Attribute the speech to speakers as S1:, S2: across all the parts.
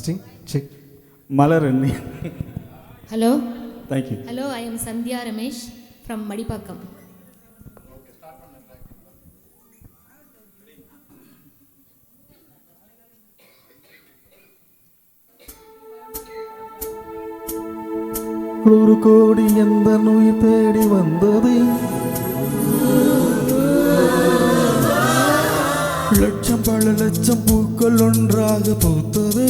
S1: Testing, check. Malar Anni.
S2: Hello.
S1: Thank you.
S2: Hello, I am Sandhya Ramesh from Madipakam.
S1: ஒரு கோடி எந்த நோய் தேடி வந்தது, லட்சம் பல லட்சம் பூக்கள் ஒன்றாக பூத்தது,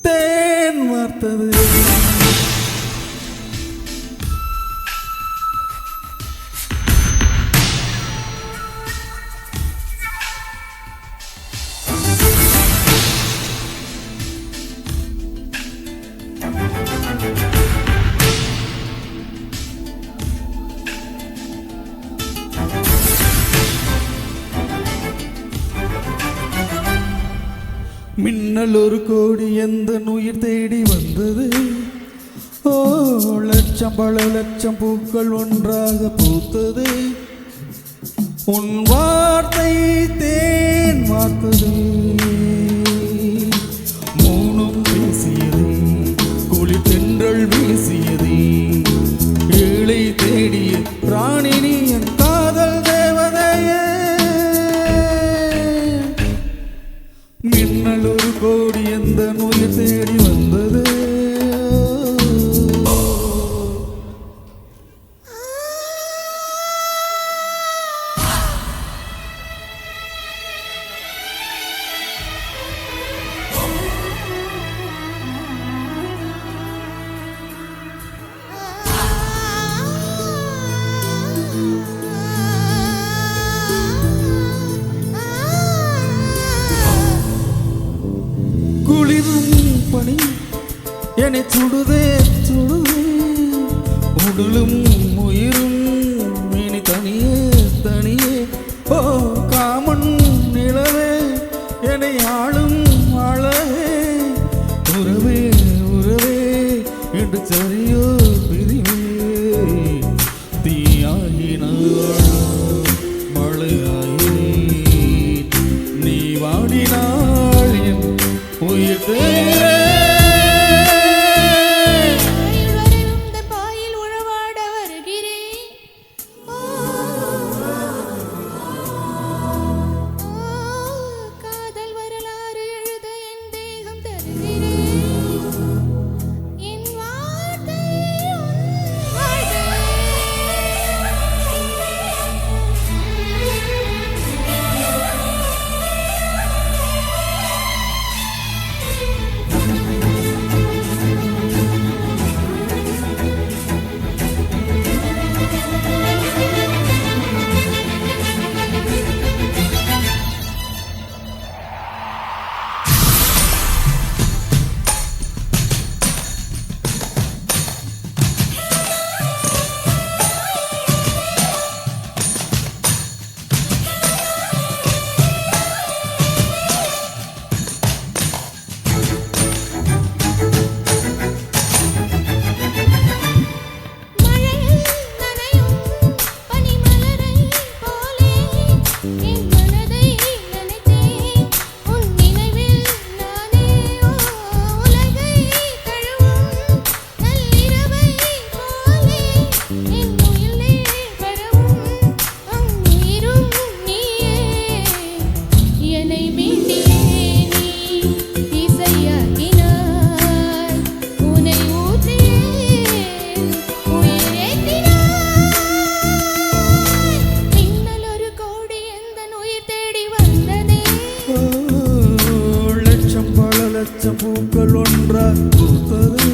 S1: தேன் வார்த்தது. மின்னல் ஒரு கோடி எந்த உயிர் தேடி வந்தது, ஓ லட்சம் பல லட்சம் பூக்கள் ஒன்றாக பூத்தது, உன் வார்த்தை தேன் வார்த்தது, மௌனம் பேசியது, குளிர் தென்றல் வீசியது, ஏழை தேடிய ராணினி என் காதல் தேவதையே. மின்னல் ஒரு கோடி எந்த நோய் தேடி வந்தது. பணி என்னை சுடுதே சுடுதே, உடலும் உயிரும் இனி தனியே தனியே, ஓ காமன் நிலவே என்னை ஆளும் அழகே, உறவே உறவே என்று சரியோ பிரிவே, தீயாகினாள் மழையாயே நீ வாடினாள் என் உயிர் தேரே. பூக்கள் ஒன்றாக பூத்தது,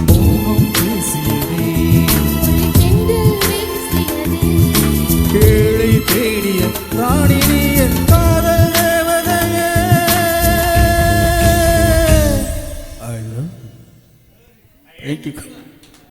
S1: மௌனம் பேசியது, ஏழை தேடிய ராணினி என் காதல் தேவதையே. I love you. Thank you.